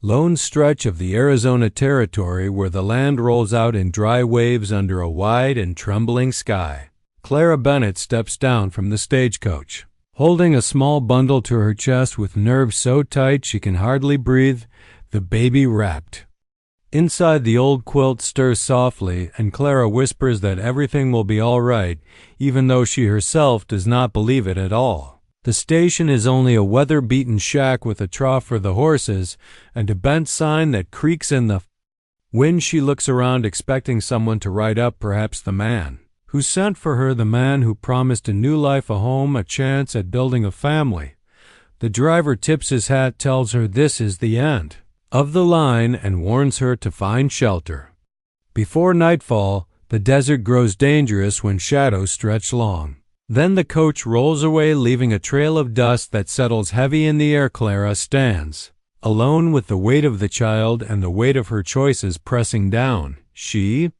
lone stretch of the Arizona Territory where the land rolls out in dry waves under a wide and trembling sky. Clara Bennett steps down from the stagecoach, holding a small bundle to her chest with nerves so tight she can hardly breathe, the baby wrapped. Inside, the old quilt stirs softly, and Clara whispers that everything will be all right, even though she herself does not believe it at all. The station is only a weather-beaten shack with a trough for the horses and a bent sign that creaks in the wind. She looks around expecting someone to ride up, perhaps the man who sent for her, the man who promised a new life, a home, a chance at building a family. The driver tips his hat, tells her this is the end of the line, and warns her to find shelter. Before nightfall, the desert grows dangerous when shadows stretch long. Then the coach rolls away, leaving a trail of dust that settles heavy in the air. Clara stands alone with the weight of the child and the weight of her choices pressing down. She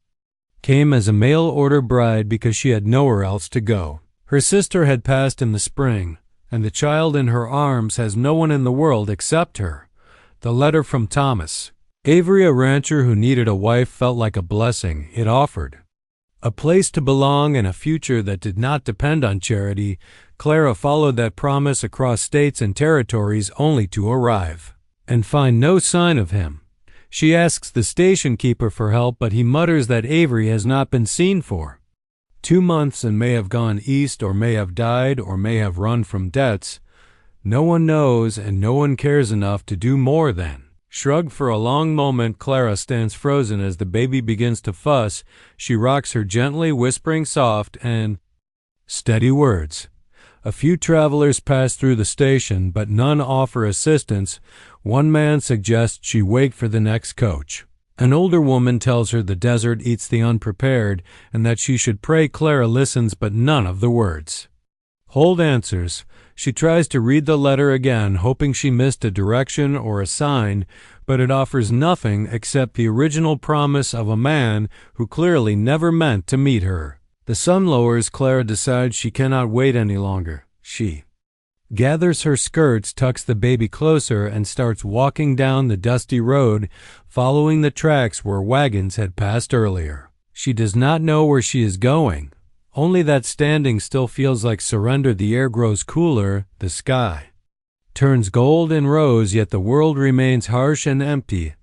came as a mail-order bride because she had nowhere else to go. Her sister had passed in the spring, and the child in her arms has no one in the world except her. The letter from Thomas Avery, a rancher who needed a wife, felt like a blessing. It offered a place to belong and a future that did not depend on charity. Clara followed that promise across states and territories only to arrive and find no sign of him. She asks the station keeper for help, but he mutters that Avery has not been seen for 2 months and may have gone east, or may have died, or may have run from debts. No one knows, and no one cares enough to do more than shrug. For a long moment, Clara stands frozen as the baby begins to fuss. She rocks her gently, whispering soft and steady words. A few travelers pass through the station, but none offer assistance. One man suggests she wait for the next coach. An older woman tells her the desert eats the unprepared and that she should pray. Clara listens, but none of the words hold answers. She tries to read the letter again, hoping she missed a direction or a sign, but it offers nothing except the original promise of a man who clearly never meant to meet her. The sun lowers. Clara decides she cannot wait any longer. She gathers her skirts, tucks the baby closer, and starts walking down the dusty road, following the tracks where wagons had passed earlier. She does not know where she is going, only that standing still feels like surrender. The air grows cooler, the sky turns gold and rose, yet the world remains harsh and empty.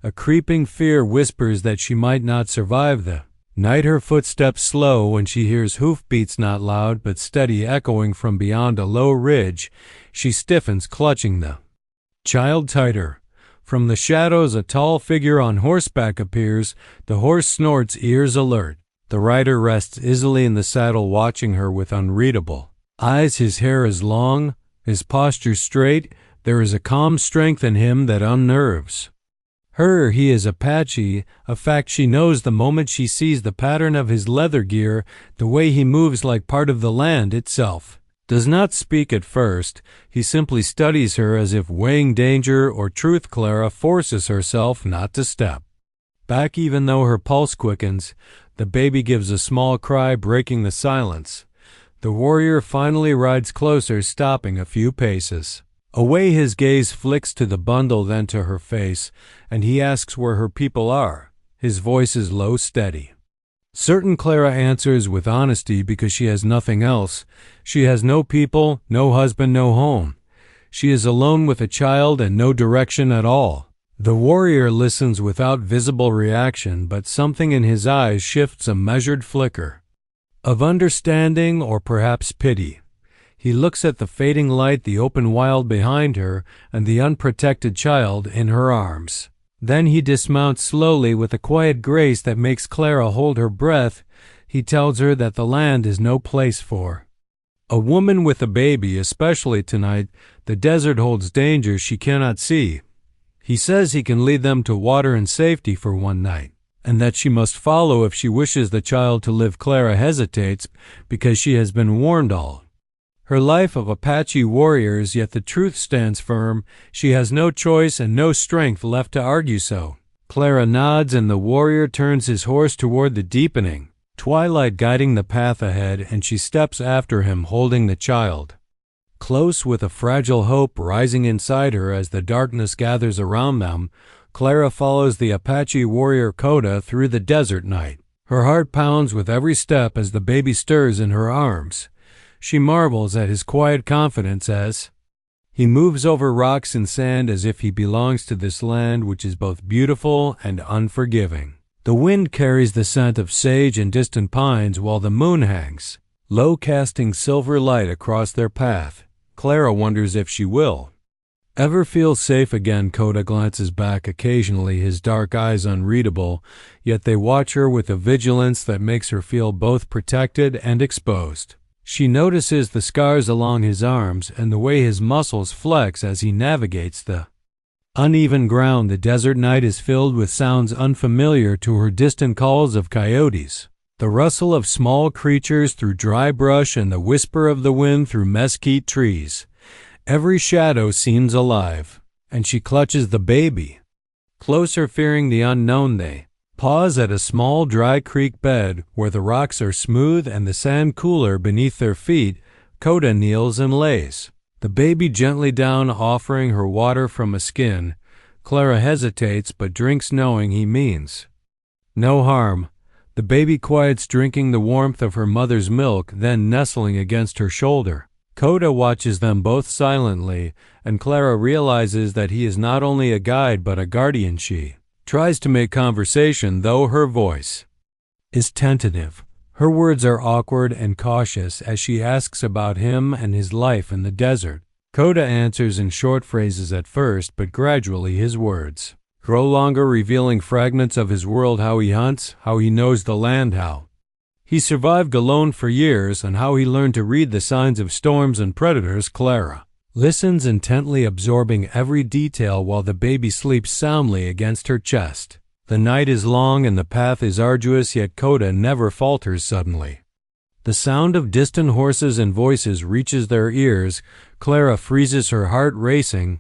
A creeping fear whispers that she might not survive the night. Her footsteps slow when she hears hoofbeats, not loud but steady, echoing from beyond a low ridge. She stiffens, clutching the child tighter. From the shadows, a tall figure on horseback appears. The horse snorts, ears alert. The rider rests easily in the saddle, watching her with unreadable eyes. His hair is long, his posture straight. There is a calm strength in him that unnerves her. He is Apache, a fact she knows the moment she sees the pattern of his leather gear. The way he moves, like part of the land itself, does not speak at first. He simply studies her as if weighing danger or truth. Clara forces herself not to step back, even though her pulse quickens. The baby gives a small cry, breaking the silence. The warrior finally rides closer, stopping a few paces away. His gaze flicks to the bundle, then to her face, and he asks where her people are. His voice is low, steady, certain. Clara answers with honesty because she has nothing else. She has no people, no husband, no home. She is alone with a child and no direction at all. The warrior listens without visible reaction, but something in his eyes shifts, a measured flicker of understanding or perhaps pity. He looks at the fading light, the open wild behind her, and the unprotected child in her arms. Then he dismounts slowly with a quiet grace that makes Clara hold her breath. He tells her that the land is no place for a woman with a baby, especially tonight. The desert holds dangers she cannot see. He says he can lead them to water and safety for one night, and that she must follow if she wishes the child to live. Clara hesitates because she has been warned all her life of Apache warriors, yet the truth stands firm. She has no choice and no strength left to argue so. Clara nods, and the warrior turns his horse toward the deepening twilight, guiding the path ahead, and she steps after him, holding the child Close, with a fragile hope rising inside her as the darkness gathers around them, Clara follows the Apache warrior Coda through the desert night. Her heart pounds with every step as the baby stirs in her arms. She marvels at his quiet confidence as he moves over rocks and sand as if he belongs to this land which is both beautiful and unforgiving. The wind carries the scent of sage and distant pines while the moon hangs, low, casting silver light across their path. Clara wonders if she will ever feel safe again. Coda glances back occasionally, his dark eyes unreadable, yet they watch her with a vigilance that makes her feel both protected and exposed. She notices the scars along his arms and the way his muscles flex as he navigates the uneven ground. The desert night is filled with sounds unfamiliar to her, distant calls of coyotes, the rustle of small creatures through dry brush, and the whisper of the wind through mesquite trees. Every shadow seems alive, and she clutches the baby closer, fearing the unknown. They pause at a small dry creek bed where the rocks are smooth and the sand cooler beneath their feet. Coda kneels and lays the baby gently down, offering her water from a skin. Clara hesitates but drinks, knowing he means no harm. The baby quiets, drinking the warmth of her mother's milk, then nestling against her shoulder. Coda watches them both silently, and Clara realizes that he is not only a guide but a guardian. She tries to make conversation, though her voice is tentative. Her words are awkward and cautious as she asks about him and his life in the desert. Coda answers in short phrases at first, but gradually his words grow longer, revealing fragments of his world: how he hunts, how he knows the land, how he survived alone for years, and how he learned to read the signs of storms and predators. Clara listens intently, absorbing every detail while the baby sleeps soundly against her chest. The night is long and the path is arduous, yet Coda never falters. Suddenly, the sound of distant horses and voices reaches their ears. Clara freezes, her heart racing,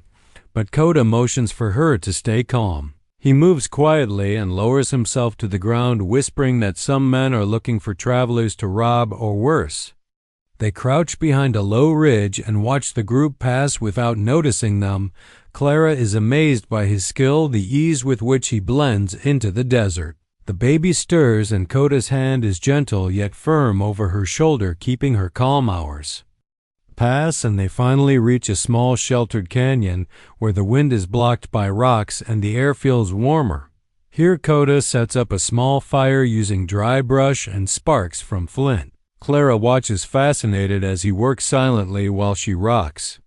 but Coda motions for her to stay calm. He moves quietly and lowers himself to the ground, whispering that some men are looking for travelers to rob, or worse. They crouch behind a low ridge and watch the group pass without noticing them. Clara is amazed by his skill, the ease with which he blends into the desert. The baby stirs, and Coda's hand is gentle yet firm over her shoulder, keeping her calm. Hours pass, and they finally reach a small sheltered canyon where the wind is blocked by rocks and the air feels warmer. Here Coda sets up a small fire using dry brush and sparks from flint. Clara watches fascinated as he works silently while she rocks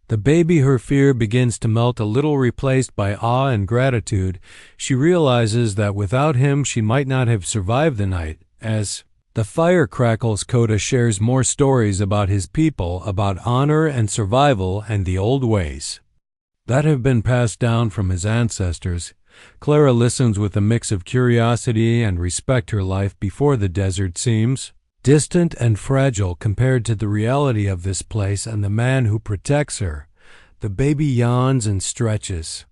the baby. Her fear begins to melt a little, replaced by awe and gratitude. She realizes that without him she might not have survived the night. As the fire crackles, Coda shares more stories about his people, about honor and survival and the old ways that have been passed down from his ancestors. Clara listens with a mix of curiosity and respect. Her life before the desert seems distant and fragile compared to the reality of this place and the man who protects her. The baby yawns and stretches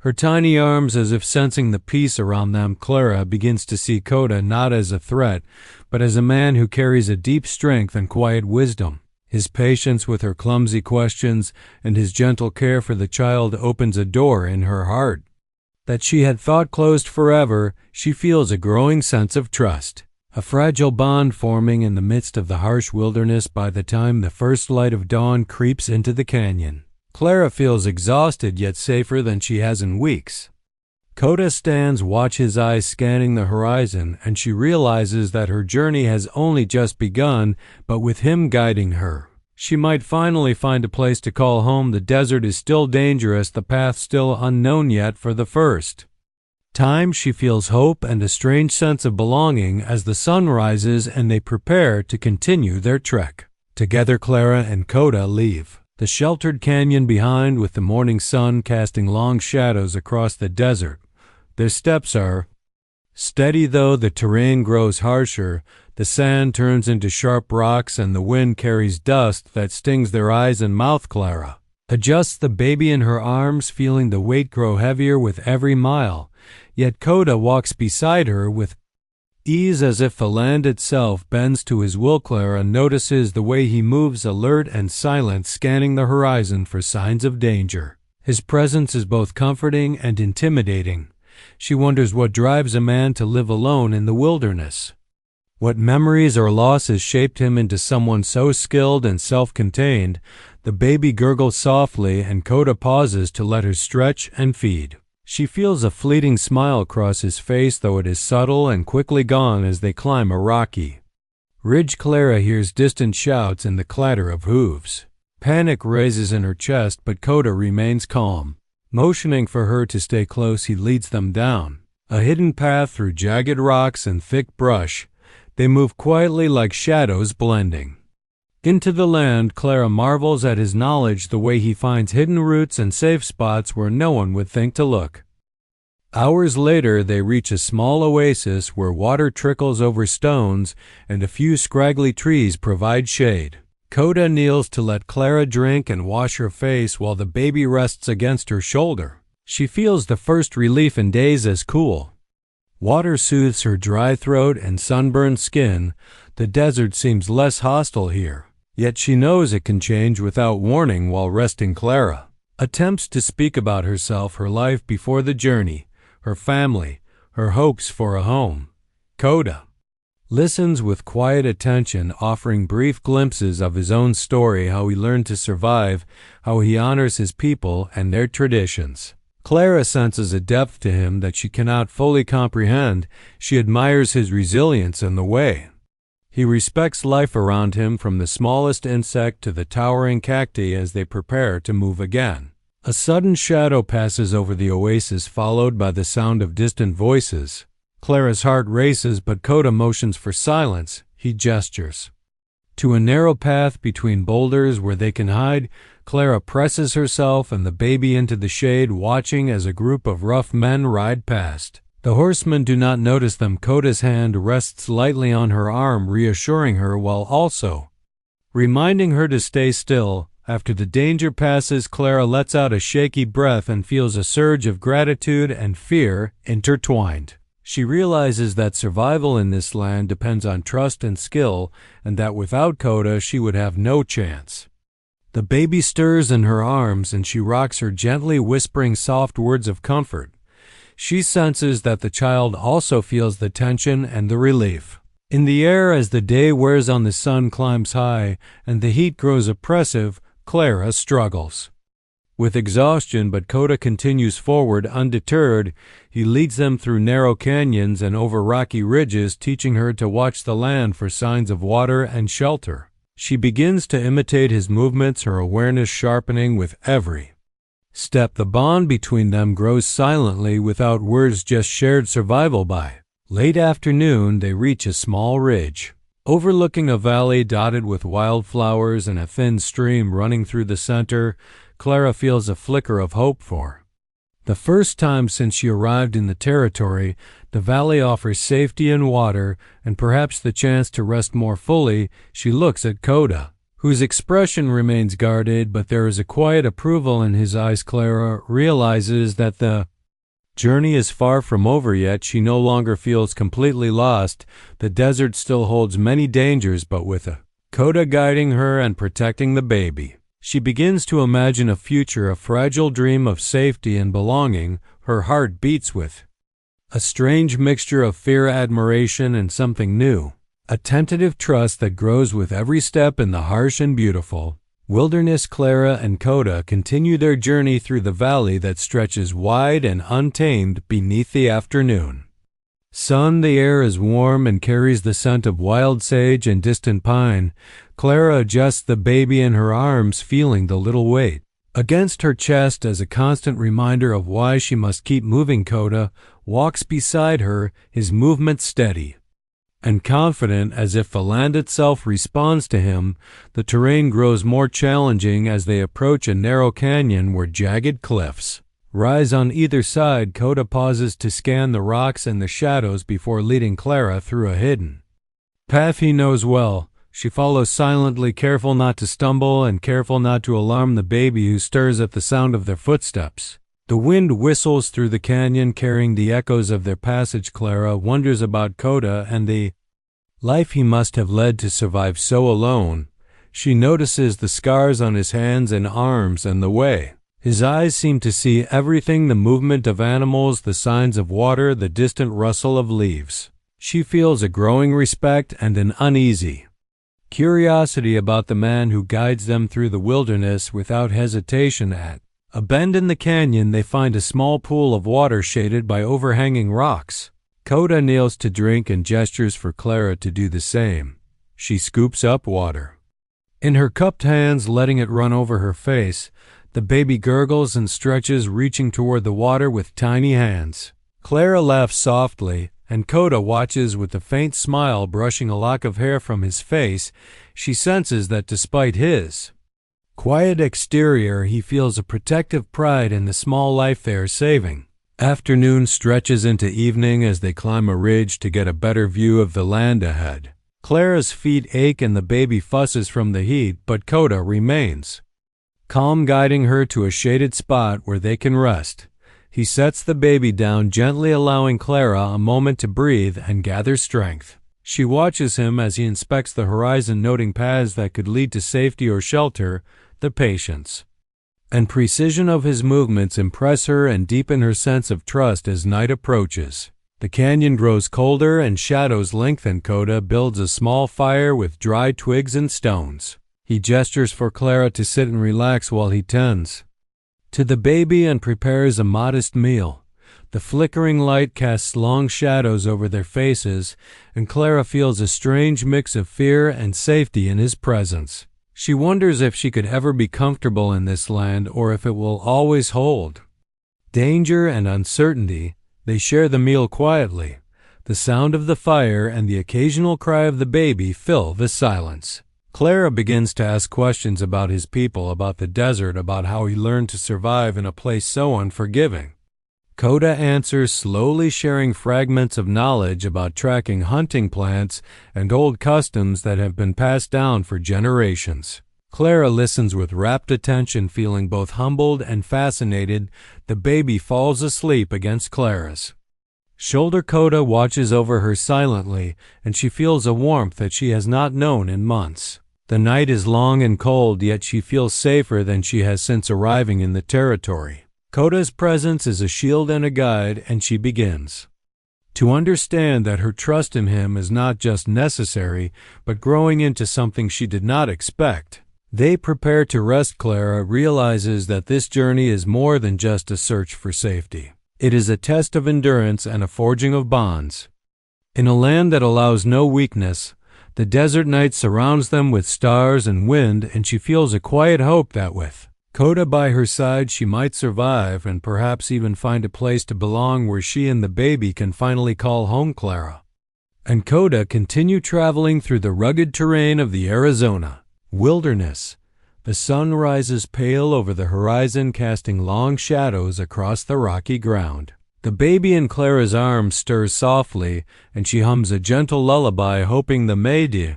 her tiny arms as if sensing the peace around them. Clara begins to see Coda not as a threat, but as a man who carries a deep strength and quiet wisdom. His patience with her clumsy questions and his gentle care for the child opens a door in her heart that she had thought closed forever. She feels a growing sense of trust, a fragile bond forming in the midst of the harsh wilderness. By the time the first light of dawn creeps into the canyon, Clara feels exhausted yet safer than she has in weeks. Coda stands, watch his eyes scanning the horizon, and she realizes that her journey has only just begun, but with him guiding her, she might finally find a place to call home. The desert is still dangerous, the path still unknown, yet for the first time she feels hope and a strange sense of belonging as the sun rises and they prepare to continue their trek. Together, Clara and Coda leave the sheltered canyon behind, with the morning sun casting long shadows across the desert. Their steps are steady, though the terrain grows harsher. The sand turns into sharp rocks and the wind carries dust that stings their eyes and mouth. Clara adjusts the baby in her arms, feeling the weight grow heavier with every mile. Yet Coda walks beside her with ease as if the land itself bends to his will. Clara notices the way he moves, alert and silent, scanning the horizon for signs of danger. His presence is both comforting and intimidating. She wonders what drives a man to live alone in the wilderness. What memories or losses shaped him into someone so skilled and self-contained? The baby gurgles softly, and Coda pauses to let her stretch and feed. She feels a fleeting smile cross his face, though it is subtle and quickly gone as they climb a rocky ridge. Clara hears distant shouts and the clatter of hooves. Panic raises in her chest, but Coda remains calm. Motioning for her to stay close, he leads them down a hidden path through jagged rocks and thick brush. They move quietly like shadows blending into the land. Clara marvels at his knowledge, the way he finds hidden roots and safe spots where no one would think to look. Hours later, they reach a small oasis where water trickles over stones and a few scraggly trees provide shade. Coda kneels to let Clara drink and wash her face while the baby rests against her shoulder. She feels the first relief in days as cool water soothes her dry throat and sunburned skin. The desert seems less hostile here, yet she knows it can change without warning. While resting, Clara attempts to speak about herself, her life before the journey, her family, her hopes for a home. Coda listens with quiet attention, offering brief glimpses of his own story, how he learned to survive, how he honors his people and their traditions. Clara senses a depth to him that she cannot fully comprehend. She admires his resilience and the way he respects life around him, from the smallest insect to the towering cacti, as they prepare to move again. A sudden shadow passes over the oasis, followed by the sound of distant voices. Clara's heart races, but Coda motions for silence. He gestures to a narrow path between boulders where they can hide. Clara presses herself and the baby into the shade, watching as a group of rough men ride past. The horsemen do not notice them. Coda's hand rests lightly on her arm, reassuring her while also reminding her to stay still. After the danger passes, Clara lets out a shaky breath and feels a surge of gratitude and fear intertwined. She realizes that survival in this land depends on trust and skill, and that without Coda she would have no chance. The baby stirs in her arms, and she rocks her gently, whispering soft words of comfort. She senses that the child also feels the tension and the relief in the air. As the day wears on, the sun climbs high and the heat grows oppressive. Clara struggles with exhaustion, but Coda continues forward undeterred. He leads them through narrow canyons and over rocky ridges, teaching her to watch the land for signs of water and shelter. She begins to imitate his movements, her awareness sharpening with every step. The bond between them grows silently, without words, just shared survival. By late afternoon, they reach a small ridge overlooking a valley dotted with wildflowers and a thin stream running through the center. Clara feels a flicker of hope. For the first time since she arrived in the territory, the valley offers safety and water, and perhaps the chance to rest more fully. She looks at Coda, whose expression remains guarded, but there is a quiet approval in his eyes. Clara realizes that the journey is far from over, yet she no longer feels completely lost. The desert still holds many dangers, but with Coda guiding her and protecting the baby, she begins to imagine a future, a fragile dream of safety and belonging. Her heart beats with a strange mixture of fear, admiration, and something new, a tentative trust that grows with every step in the harsh and beautiful wilderness. Clara and Coda continue their journey through the valley that stretches wide and untamed beneath the afternoon sun. The air is warm and carries the scent of wild sage and distant pine. Clara adjusts the baby in her arms, feeling the little weight against her chest as a constant reminder of why she must keep moving. Coda walks beside her, his movements steady and confident, as if the land itself responds to him. The terrain grows more challenging as they approach a narrow canyon where jagged cliffs rise on either side. Coda pauses to scan the rocks and the shadows before leading Clara through a hidden path he knows well. She follows silently, careful not to stumble and careful not to alarm the baby, who stirs at the sound of their footsteps. The wind whistles through the canyon carrying the echoes of their passage. Clara wonders about Coda and the life he must have led to survive so alone. She notices the scars on his hands and arms and the way his eyes seem to see everything, the movement of animals, the signs of water, the distant rustle of leaves. She feels a growing respect and an uneasy curiosity about the man who guides them through the wilderness without hesitation. At a bend in the canyon, they find a small pool of water shaded by overhanging rocks. Coda kneels to drink and gestures for Clara to do the same. She scoops up water in her cupped hands, letting it run over her face. The baby gurgles and stretches, reaching toward the water with tiny hands. Clara laughs softly, and Coda watches with a faint smile, brushing a lock of hair from his face. She senses that despite his quiet exterior, he feels a protective pride in the small life they are saving. Afternoon stretches into evening as they climb a ridge to get a better view of the land ahead. Clara's feet ache and the baby fusses from the heat, but Coda remains calm, guiding her to a shaded spot where they can rest. He sets the baby down gently, allowing Clara a moment to breathe and gather strength. She watches him as he inspects the horizon, noting paths that could lead to safety or shelter. The patience and precision of his movements impress her and deepen her sense of trust as night approaches. The canyon grows colder and shadows lengthen. Coda builds a small fire with dry twigs and stones. He gestures for Clara to sit and relax while he tends to the baby and prepares a modest meal. The flickering light casts long shadows over their faces, and Clara feels a strange mix of fear and safety in his presence. She wonders if she could ever be comfortable in this land or if it will always hold danger and uncertainty. They share the meal quietly. The sound of the fire and the occasional cry of the baby fill the silence. Clara begins to ask questions about his people, about the desert, about how he learned to survive in a place so unforgiving. Coda answers slowly, sharing fragments of knowledge about tracking hunting plants and old customs that have been passed down for generations. Clara listens with rapt attention, feeling both humbled and fascinated. The baby falls asleep against Clara's shoulder. Coda watches over her silently, and she feels a warmth that she has not known in months. The night is long and cold, yet she feels safer than she has since arriving in the territory. Coda's presence is a shield and a guide, and she begins to understand that her trust in him is not just necessary, but growing into something she did not expect. They prepare to rest. Clara realizes that this journey is more than just a search for safety. It is a test of endurance and a forging of bonds. In a land that allows no weakness, the desert night surrounds them with stars and wind, and she feels a quiet hope that with Coda by her side she might survive and perhaps even find a place to belong where she and the baby can finally call home. Clara and Coda continue traveling through the rugged terrain of the Arizona wilderness. The sun rises pale over the horizon, casting long shadows across the rocky ground. The baby in Clara's arms stirs softly, and she hums a gentle lullaby, hoping the melody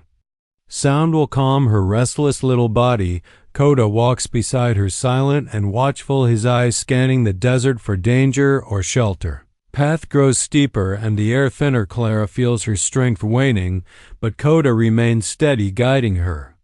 sound will calm her restless little body. Coda walks beside her, silent and watchful, his eyes scanning the desert for danger or shelter. Path grows steeper and the air thinner. Clara feels her strength waning, but Coda remains steady, guiding her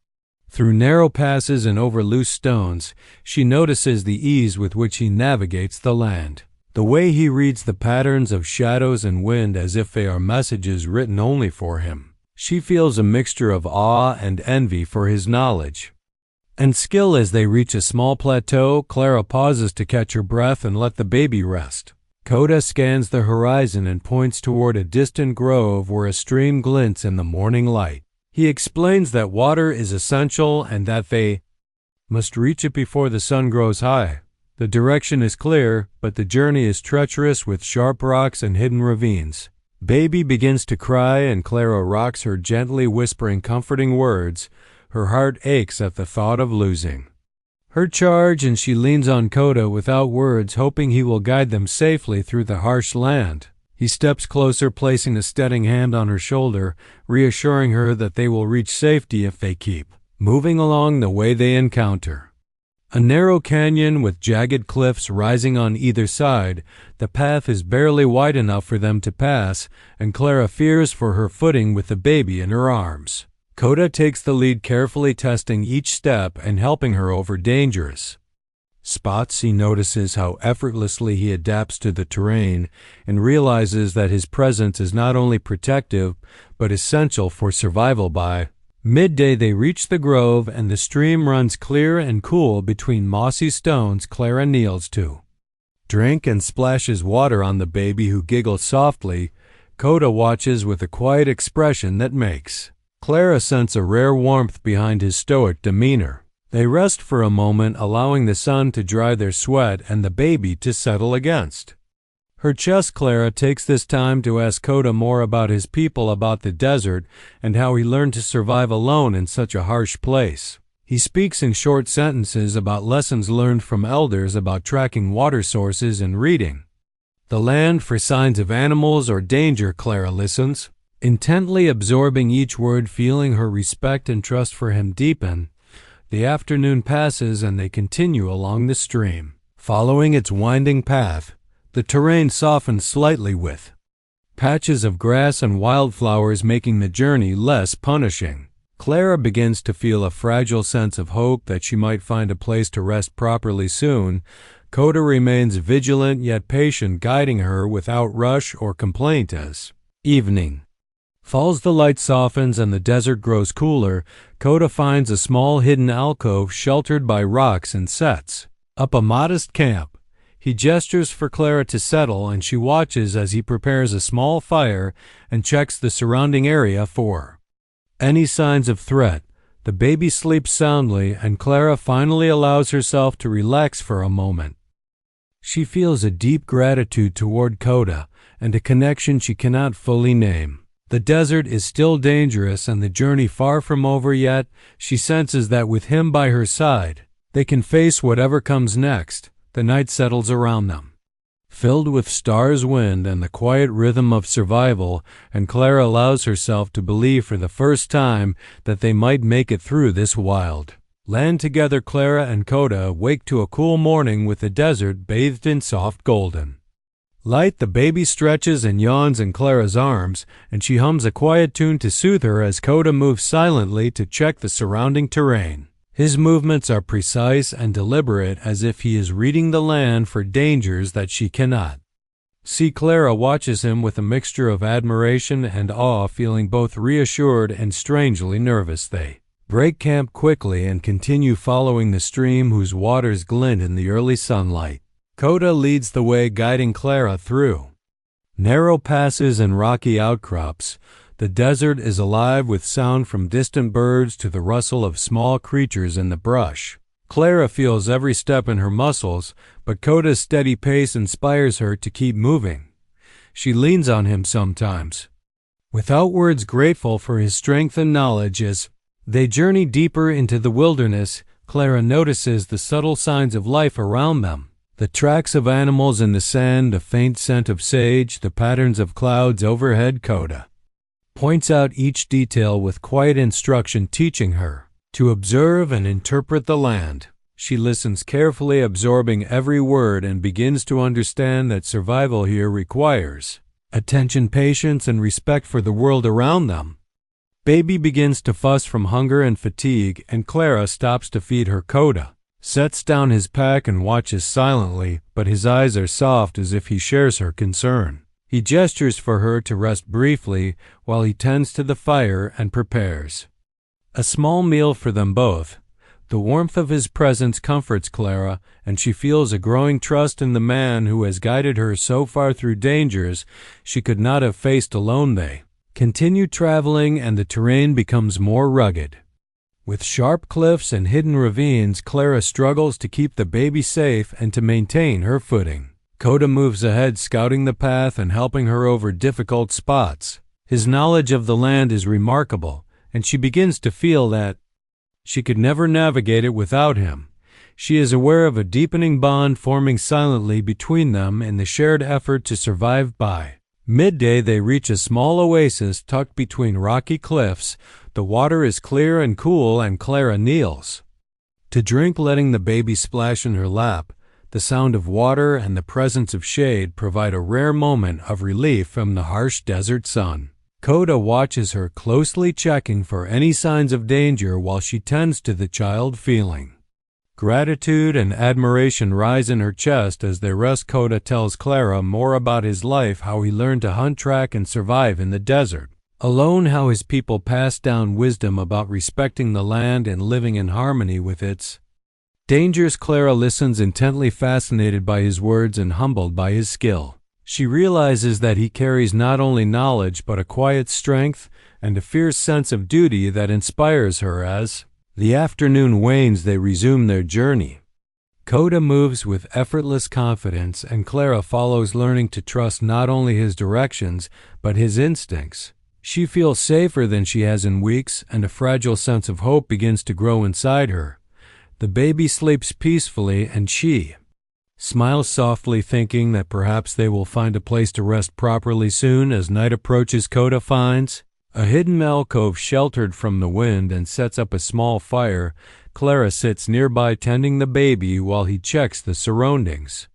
through narrow passes and over loose stones. She notices the ease with which he navigates the land, the way he reads the patterns of shadows and wind as if they are messages written only for him. She feels a mixture of awe and envy for his knowledge and skill. As they reach a small plateau, Clara pauses to catch her breath and let the baby rest. Coda scans the horizon and points toward a distant grove where a stream glints in the morning light. He explains that water is essential and that they must reach it before the sun grows high. The direction is clear, but the journey is treacherous with sharp rocks and hidden ravines. Baby begins to cry and Clara rocks her gently, whispering comforting words. Her heart aches at the thought of losing her charge, and she leans on Coda without words, hoping he will guide them safely through the harsh land. He steps closer, placing a steadying hand on her shoulder, reassuring her that they will reach safety if they keep moving along the way they encounter A narrow canyon with jagged cliffs rising on either side, the path is barely wide enough for them to pass, and Clara fears for her footing with the baby in her arms. Coda takes the lead, carefully testing each step and helping her over dangerous spots. He notices how effortlessly he adapts to the terrain and realizes that his presence is not only protective but essential for survival. By midday, they reach the grove, and the stream runs clear and cool between mossy stones. Clara kneels to drink and splashes water on the baby, who giggles softly. Coda watches with a quiet expression that makes Clara sense a rare warmth behind his stoic demeanor. They rest for a moment, allowing the sun to dry their sweat and the baby to settle against her chest. Clara takes this time to ask Coda more about his people, about the desert, and how he learned to survive alone in such a harsh place. He speaks in short sentences about lessons learned from elders about tracking water sources and reading the land for signs of animals or danger. Clara listens, intently absorbing each word, feeling her respect and trust for him deepen. The afternoon passes and they continue along the stream. Following its winding path, the terrain softens slightly, with patches of grass and wildflowers making the journey less punishing. Clara begins to feel a fragile sense of hope that she might find a place to rest properly soon. Coda remains vigilant yet patient, guiding her without rush or complaint. As evening falls, the light softens and the desert grows cooler. Coda finds a small hidden alcove sheltered by rocks and sets up a modest camp. He gestures for Clara to settle, and she watches as he prepares a small fire and checks the surrounding area for any signs of threat. The baby sleeps soundly, and Clara finally allows herself to relax for a moment. She feels a deep gratitude toward Coda and a connection she cannot fully name. The desert is still dangerous and the journey far from over, yet she senses that with him by her side, they can face whatever comes next. The night settles around them, filled with stars, wind, and the quiet rhythm of survival, and Clara allows herself to believe for the first time that they might make it through this wild land together. Clara and Coda wake to a cool morning with the desert bathed in soft golden light. The baby stretches and yawns in Clara's arms, and she hums a quiet tune to soothe her as Coda moves silently to check the surrounding terrain. His movements are precise and deliberate, as if he is reading the land for dangers that she cannot see. Clara watches him with a mixture of admiration and awe, feeling both reassured and strangely nervous. They break camp quickly and continue following the stream, whose waters glint in the early sunlight. Coda leads the way, guiding Clara through narrow passes and rocky outcrops. The desert is alive with sound, from distant birds to the rustle of small creatures in the brush. Clara feels every step in her muscles, but Coda's steady pace inspires her to keep moving. She leans on him sometimes, without words, grateful for his strength and knowledge. As they journey deeper into the wilderness, Clara notices the subtle signs of life around them. The tracks of animals in the sand, a faint scent of sage, the patterns of clouds overhead. Coda points out each detail with quiet instruction, teaching her to observe and interpret the land. She listens carefully, absorbing every word, and begins to understand that survival here requires attention, patience, and respect for the world around them. Baby begins to fuss from hunger and fatigue, and Clara stops to feed her. Coda sets down his pack and watches silently, but his eyes are soft, as if he shares her concern. He gestures for her to rest briefly while he tends to the fire and prepares a small meal for them both. The warmth of his presence comforts Clara, and she feels a growing trust in the man who has guided her so far through dangers she could not have faced alone. They continue traveling, and the terrain becomes more rugged, with sharp cliffs and hidden ravines. Clara struggles to keep the baby safe and to maintain her footing. Coda moves ahead, scouting the path and helping her over difficult spots. His knowledge of the land is remarkable, and she begins to feel that she could never navigate it without him. She is aware of a deepening bond forming silently between them in the shared effort to survive. By midday, they reach a small oasis tucked between rocky cliffs. The water is clear and cool, and Clara kneels To drink, letting the baby splash in her lap, the sound of water and the presence of shade provide a rare moment of relief from the harsh desert sun. Coda watches her, closely checking for any signs of danger while she tends to the child, feeling gratitude and admiration rise in her chest as they rest. Coda tells Clara more about his life, how he learned to hunt, track, and survive in the desert alone, how his people passed down wisdom about respecting the land and living in harmony with its dangers. Clara listens intently, fascinated by his words and humbled by his skill. She realizes that he carries not only knowledge but a quiet strength and a fierce sense of duty that inspires her. As the afternoon wanes, they resume their journey. Coda moves with effortless confidence, and Clara follows, learning to trust not only his directions but his instincts. She feels safer than she has in weeks, and a fragile sense of hope begins to grow inside her. The baby sleeps peacefully, and she smiles softly, thinking that perhaps they will find a place to rest properly soon. As night approaches, Coda finds a hidden alcove sheltered from the wind and sets up a small fire. Clara sits nearby, tending the baby while he checks the surroundings.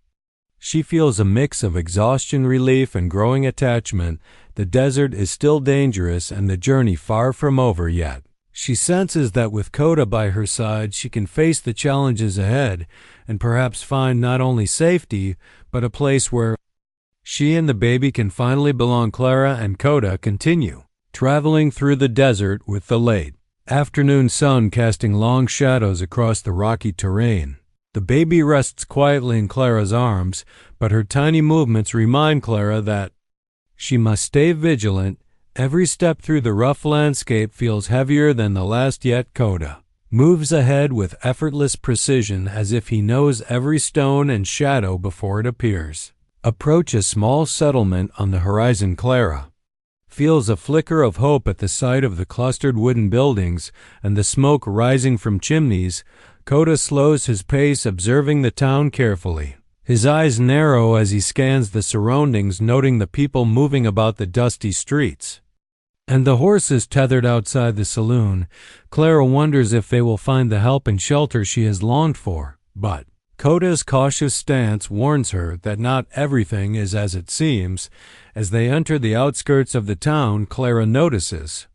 She feels a mix of exhaustion, relief, and growing attachment. The desert is still dangerous and the journey far from over yet. She senses that with Coda by her side, she can face the challenges ahead and perhaps find not only safety, but a place where she and the baby can finally belong. Clara and Coda continue traveling through the desert, with the late afternoon sun casting long shadows across the rocky terrain. The baby rests quietly in Clara's arms, but her tiny movements remind Clara that she must stay vigilant. Every step through the rough landscape feels heavier than the last, yet Coda moves ahead with effortless precision, as if he knows every stone and shadow before it appears. Approach a small settlement on the horizon. Clara feels a flicker of hope at the sight of the clustered wooden buildings and the smoke rising from chimneys. Coda slows his pace, observing the town carefully. His eyes narrow as he scans the surroundings, noting the people moving about the dusty streets and the horses tethered outside the saloon. Clara wonders if they will find the help and shelter she has longed for, but Coda's cautious stance warns her that not everything is as it seems. As they enter the outskirts of the town, Clara notices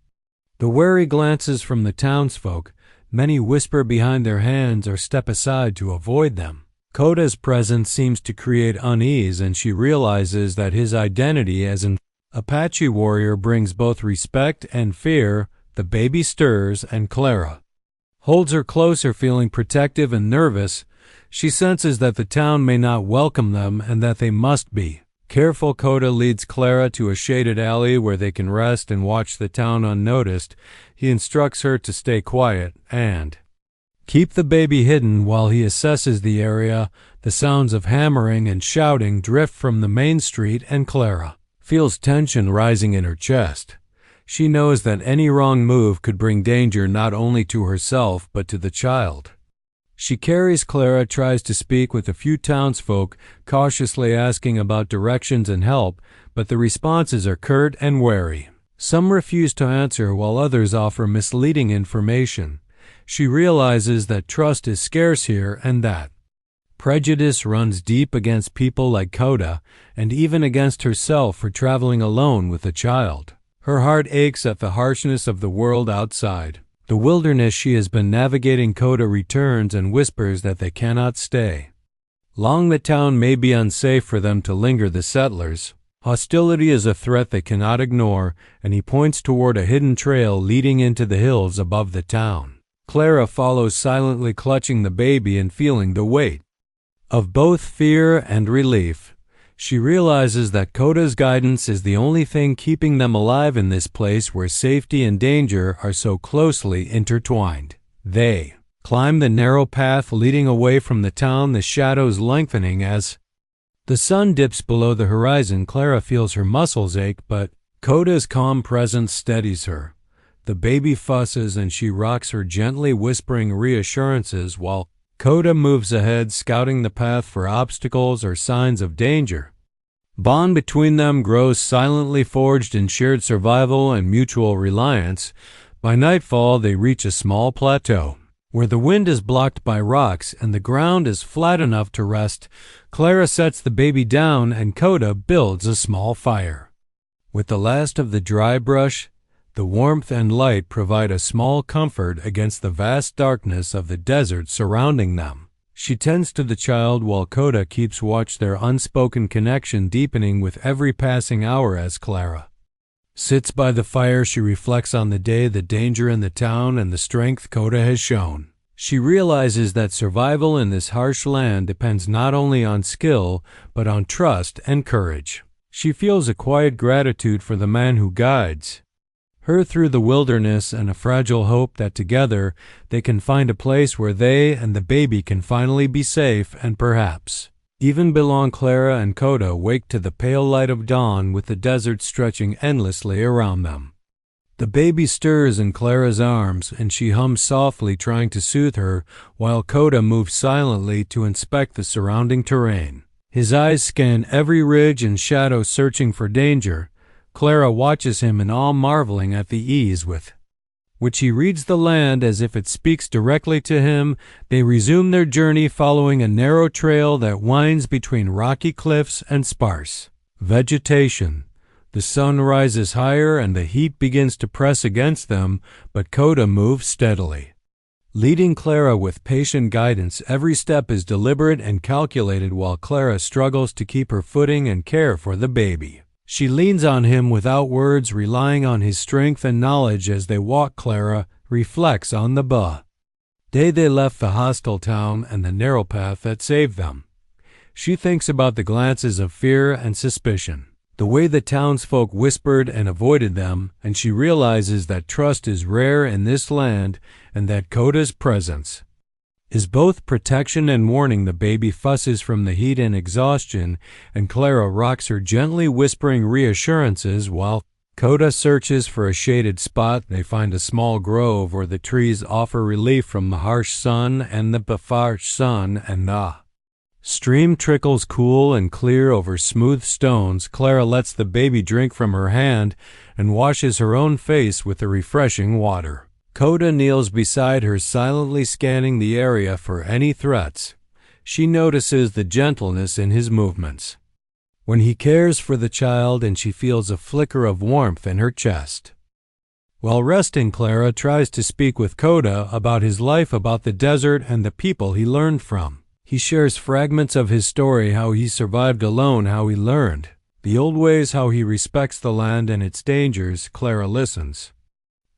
the wary glances from the townsfolk. Many whisper behind their hands or step aside to avoid them. Coda's presence seems to create unease, and she realizes that his identity as an Apache warrior brings both respect and fear. The baby stirs, and Clara holds her closer, feeling protective and nervous. She senses that the town may not welcome them and that they must be careful. Coda leads Clara to a shaded alley where they can rest and watch the town unnoticed. He instructs her to stay quiet and keep the baby hidden while he assesses the area. The sounds of hammering and shouting drift from the main street, and Clara feels tension rising in her chest. She knows that any wrong move could bring danger not only to herself but to the child. She carries Clara, tries to speak with a few townsfolk, cautiously asking about directions and help, but the responses are curt and wary. Some refuse to answer while others offer misleading information. She realizes that trust is scarce here and that prejudice runs deep against people like Coda, and even against herself for traveling alone with a child. Her heart aches at the harshness of the world outside. The wilderness she has been navigating. Coda returns and whispers that they cannot stay long. The town may be unsafe for them to linger. The settlers' hostility is a threat they cannot ignore, and he points toward a hidden trail leading into the hills above the town. Clara follows silently, clutching the baby and feeling the weight of both fear and relief. She realizes that Coda's guidance is the only thing keeping them alive in this place where safety and danger are so closely intertwined. They climb the narrow path leading away from the town, the shadows lengthening as the sun dips below the horizon. Clara feels her muscles ache, but Coda's calm presence steadies her. The baby fusses and she rocks her gently, whispering reassurances while Coda moves ahead, scouting the path for obstacles or signs of danger. Bond between them grows silently, forged in shared survival and mutual reliance. By nightfall, they reach a small plateau. Where the wind is blocked by rocks and the ground is flat enough to rest, Clara sets the baby down and Coda builds a small fire. With the last of the dry brush, the warmth and light provide a small comfort against the vast darkness of the desert surrounding them. She tends to the child while Coda keeps watch, their unspoken connection deepening with every passing hour. As Clara sits by the fire, she reflects on the day, the danger in the town, and the strength Coda has shown. She realizes that survival in this harsh land depends not only on skill, but on trust and courage. She feels a quiet gratitude for the man who guides her through the wilderness and a fragile hope that together they can find a place where they and the baby can finally be safe and perhaps even belong. Clara and Coda wake to the pale light of dawn with the desert stretching endlessly around them. The baby stirs in Clara's arms and she hums softly, trying to soothe her, while Coda moves silently to inspect the surrounding terrain. His eyes scan every ridge and shadow, searching for danger. Clara watches him in awe, marveling at the ease with which he reads the land as if it speaks directly to him. They resume their journey, following a narrow trail that winds between rocky cliffs and sparse vegetation. The sun rises higher and the heat begins to press against them, but Coda moves steadily, leading Clara with patient guidance. Every step is deliberate and calculated while Clara struggles to keep her footing and care for the baby. She leans on him without words, relying on his strength and knowledge. As they walk, Clara reflects on the day they left the hostile town and the narrow path that saved them. She thinks about the glances of fear and suspicion, the way the townsfolk whispered and avoided them, and she realizes that trust is rare in this land and that Coda's presence is both protection and warning. The baby fusses from the heat and exhaustion, and Clara rocks her gently, whispering reassurances while Coda searches for a shaded spot. They find a small grove where the trees offer relief from the harsh sun, and the stream trickles cool and clear over smooth stones. Clara lets the baby drink from her hand and washes her own face with the refreshing water. Coda kneels beside her, silently scanning the area for any threats. She notices the gentleness in his movements when he cares for the child, and she feels a flicker of warmth in her chest. While resting, Clara tries to speak with Coda about his life, about the desert and the people he learned from. He shares fragments of his story, how he survived alone, how he learned the old ways, how he respects the land and its dangers. Clara listens,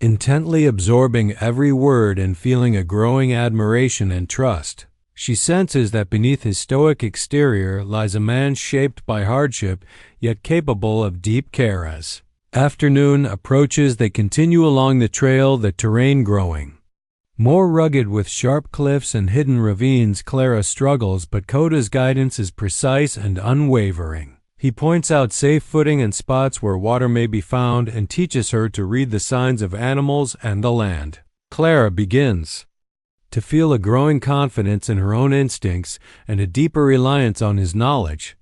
intently absorbing every word and feeling a growing admiration and trust. She senses that beneath his stoic exterior lies a man shaped by hardship, yet capable of deep care. As afternoon approaches, they continue along the trail, the terrain growing more rugged with sharp cliffs and hidden ravines. Clara struggles, but Coda's guidance is precise and unwavering. He points out safe footing and spots where water may be found and teaches her to read the signs of animals and the land. Clara begins to feel a growing confidence in her own instincts and a deeper reliance on his knowledge.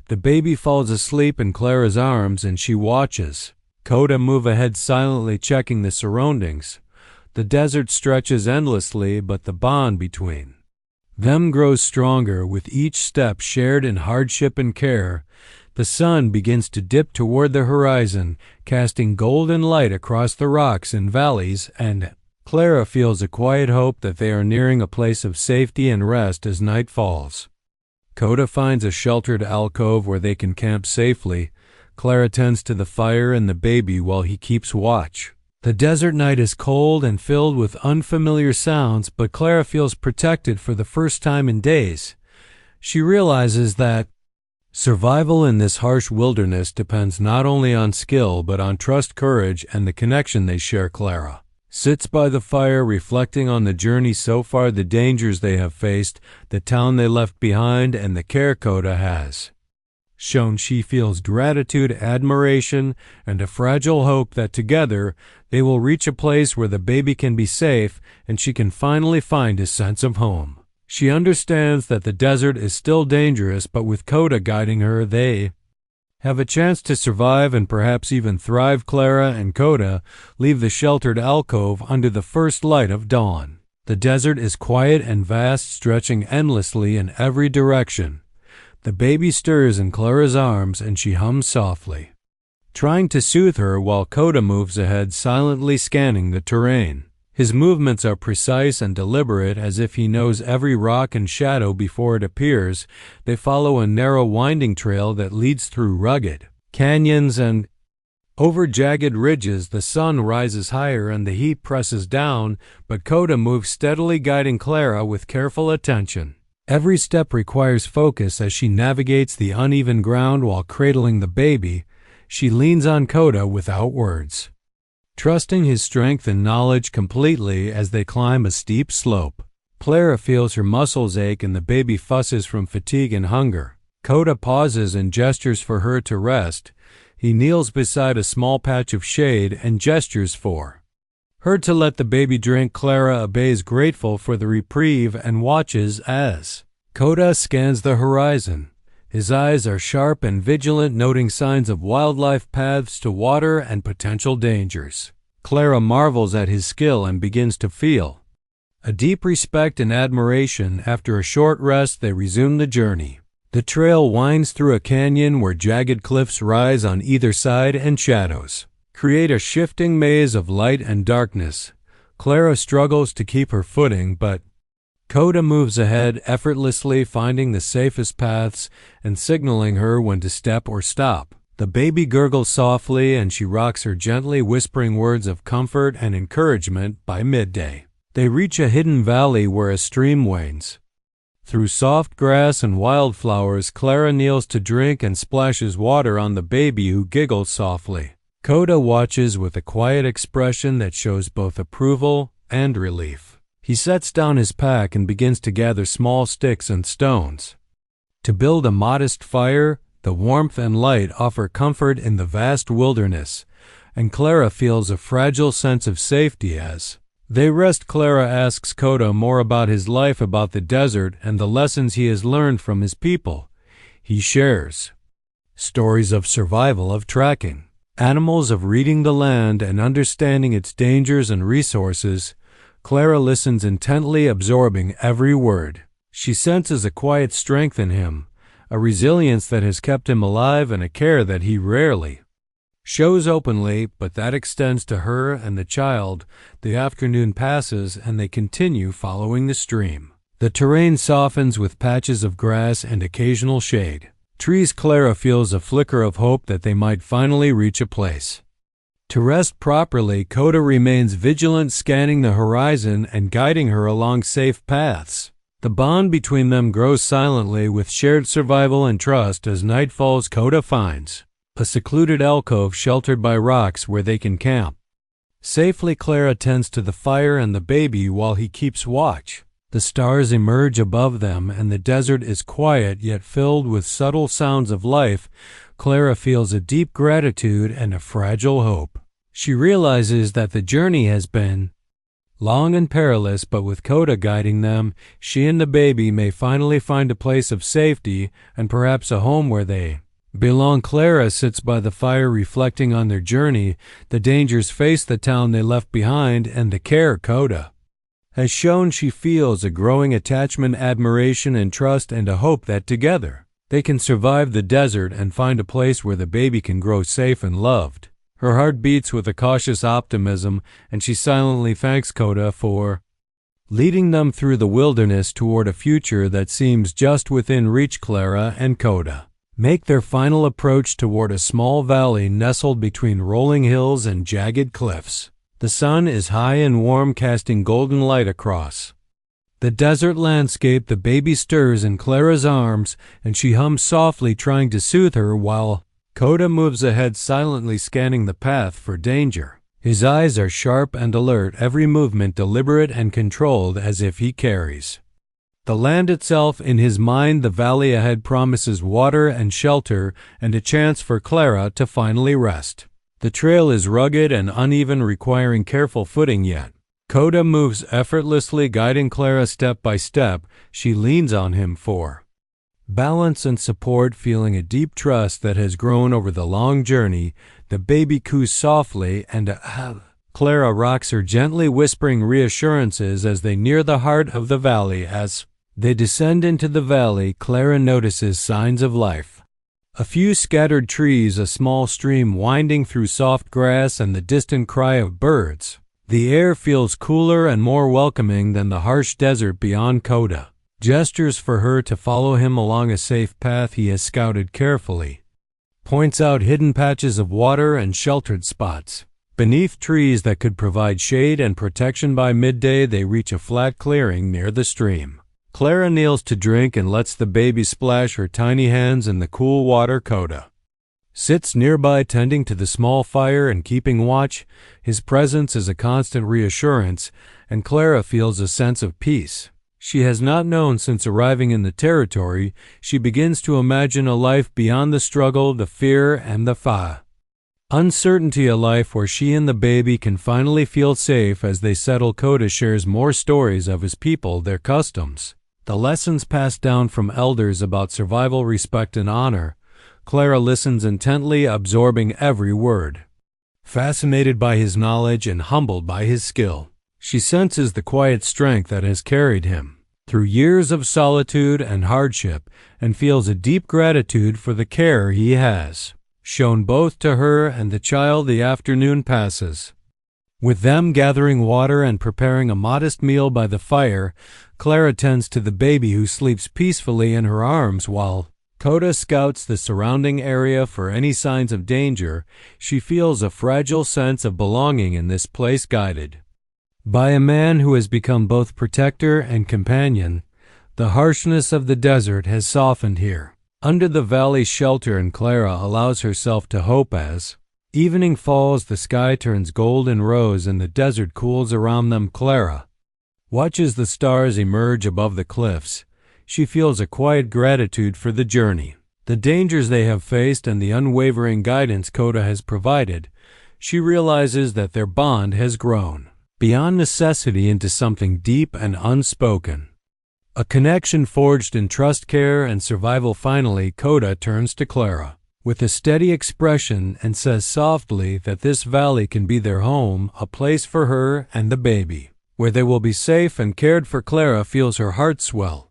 The baby falls asleep in Clara's arms and she watches Coda move ahead, silently checking the surroundings. The desert stretches endlessly, but the bond between them grows stronger with each step shared in hardship and care. The sun begins to dip toward the horizon, casting golden light across the rocks and valleys, and Clara feels a quiet hope that they are nearing a place of safety and rest as night falls. Coda finds a sheltered alcove where they can camp safely. Clara tends to the fire and the baby while he keeps watch. The desert night is cold and filled with unfamiliar sounds, but Clara feels protected for the first time in days. She realizes that survival in this harsh wilderness depends not only on skill but on trust, courage, and the connection they share. Clara sits by the fire, reflecting on the journey so far, the dangers they have faced, the town they left behind, and the care Coda has shown. She feels gratitude, admiration, and a fragile hope that together they will reach a place where the baby can be safe and she can finally find a sense of home. She understands that the desert is still dangerous, but with Coda guiding her, they have a chance to survive and perhaps even thrive. Clara and Coda leave the sheltered alcove under the first light of dawn. The desert is quiet and vast, stretching endlessly in every direction. The baby stirs in Clara's arms and she hums softly, trying to soothe her while Coda moves ahead, silently scanning the terrain. His movements are precise and deliberate, as if he knows every rock and shadow before it appears. They follow a narrow, winding trail that leads through rugged canyons and over jagged ridges. The sun rises higher and the heat presses down, but Coda moves steadily, guiding Clara with careful attention. Every step requires focus as she navigates the uneven ground while cradling the baby. She leans on Coda without words, trusting his strength and knowledge completely as they climb a steep slope. Clara feels her muscles ache and the baby fusses from fatigue and hunger. Coda pauses and gestures for her to rest. He kneels beside a small patch of shade and gestures for her to let the baby drink. Clara obeys, grateful for the reprieve, and watches as Coda scans the horizon. His eyes are sharp and vigilant, noting signs of wildlife, paths to water, and potential dangers. Clara marvels at his skill and begins to feel a deep respect and admiration. After a short rest, they resume the journey. The trail winds through a canyon where jagged cliffs rise on either side and shadows create a shifting maze of light and darkness. Clara struggles to keep her footing, but Coda moves ahead effortlessly, finding the safest paths and signaling her when to step or stop. The baby gurgles softly and she rocks her gently, whispering words of comfort and encouragement. By midday, they reach a hidden valley where a stream winds through soft grass and wildflowers. Clara kneels to drink and splashes water on the baby, who giggles softly. Coda watches with a quiet expression that shows both approval and relief. He sets down his pack and begins to gather small sticks and stones to build a modest fire. The warmth and light offer comfort in the vast wilderness, and Clara feels a fragile sense of safety as they rest. Clara asks Coda more about his life, about the desert, and the lessons he has learned from his people. He shares stories of survival, of tracking animals, of reading the land and understanding its dangers and resources. Clara listens intently, absorbing every word. She senses a quiet strength in him, a resilience that has kept him alive, and a care that he rarely shows openly, but that extends to her and the child. The afternoon passes and they continue following the stream. The terrain softens with patches of grass and occasional shade. Trees. Clara feels a flicker of hope that they might finally reach a place to rest properly. Coda remains vigilant, scanning the horizon and guiding her along safe paths. The bond between them grows silently, with shared survival and trust. As night falls, Coda finds a secluded alcove sheltered by rocks where they can camp safely. Clara tends to the fire and the baby while he keeps watch. The stars emerge above them and the desert is quiet yet filled with subtle sounds of life. Clara feels a deep gratitude and a fragile hope. She realizes that the journey has been long and perilous, but with Coda guiding them, she and the baby may finally find a place of safety and perhaps a home where they belong. Clara sits by the fire, reflecting on their journey, the dangers faced, the town they left behind, and the care Coda has shown. She feels a growing attachment, admiration, and trust, and a hope that together they can survive the desert and find a place where the baby can grow safe and loved. Her heart beats with a cautious optimism, and she silently thanks Coda for leading them through the wilderness toward a future that seems just within reach. Clara and Coda make their final approach toward a small valley nestled between rolling hills and jagged cliffs. The sun is high and warm, casting golden light across the desert landscape. The baby stirs in Clara's arms, and she hums softly, trying to soothe her, while Coda moves ahead, silently scanning the path for danger. His eyes are sharp and alert, every movement deliberate and controlled, as if he carries the land itself in his mind. The valley ahead promises water and shelter, and a chance for Clara to finally rest. The trail is rugged and uneven, requiring careful footing, yet Coda moves effortlessly, guiding Clara step by step. She leans on him for balance and support, feeling a deep trust that has grown over the long journey. The baby coos softly, and Clara rocks her gently, whispering reassurances as they near the heart of the valley. As they descend into the valley, Clara notices signs of life. A few scattered trees, a small stream winding through soft grass, and the distant cry of birds. The air feels cooler and more welcoming than the harsh desert beyond Coda. Gestures for her to follow him along a safe path he has scouted carefully. Points out hidden patches of water and sheltered spots. Beneath trees that could provide shade and protection. By midday, they reach a flat clearing near the stream. Clara kneels to drink and lets the baby splash her tiny hands in the cool water. Coda sits nearby, tending to the small fire and keeping watch. His presence is a constant reassurance, and Clara feels a sense of peace she has not known since arriving in the territory. She begins to imagine a life beyond the struggle, the fear, and the uncertainty, a life where she and the baby can finally feel safe. As they settle, Coda shares more stories of his people, their customs, the lessons passed down from elders about survival, respect, and honor. Clara listens intently, absorbing every word. Fascinated by his knowledge and humbled by his skill, she senses the quiet strength that has carried him through years of solitude and hardship, and feels a deep gratitude for the care he has shown both to her and the child. The afternoon passes, with them gathering water and preparing a modest meal by the fire. Clara tends to the baby, who sleeps peacefully in her arms, while Coda scouts the surrounding area for any signs of danger. She feels a fragile sense of belonging in this place, guided by a man who has become both protector and companion. The harshness of the desert has softened here under the valley's shelter, and Clara allows herself to hope. As evening falls, the sky turns gold and rose, and the desert cools around them. Clara watches the stars emerge above the cliffs. She feels a quiet gratitude for the journey, the dangers they have faced, and the unwavering guidance Coda has provided. She realizes that their bond has grown beyond necessity into something deep and unspoken, a connection forged in trust, care, and survival. Finally, Coda turns to Clara with a steady expression and says softly that this valley can be their home, a place for her and the baby, where they will be safe and cared for. Clara feels her heart swell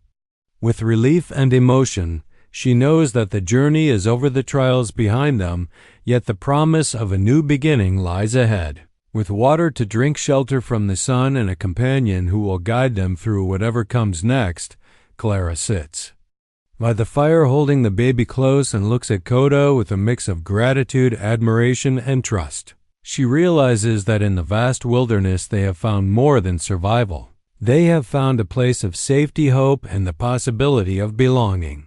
with relief and emotion. She knows that the journey is over, the trials behind them, yet the promise of a new beginning lies ahead. With water to drink, shelter from the sun, and a companion who will guide them through whatever comes next, Clara sits by the fire, holding the baby close, and looks at Coda with a mix of gratitude, admiration, and trust. She realizes that in the vast wilderness they have found more than survival. They have found a place of safety, hope, and the possibility of belonging.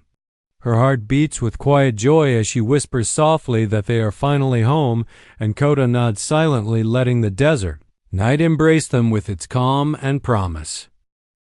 Her heart beats with quiet joy as she whispers softly that they are finally home, and Coda nods silently, letting the desert night embrace them with its calm and promise.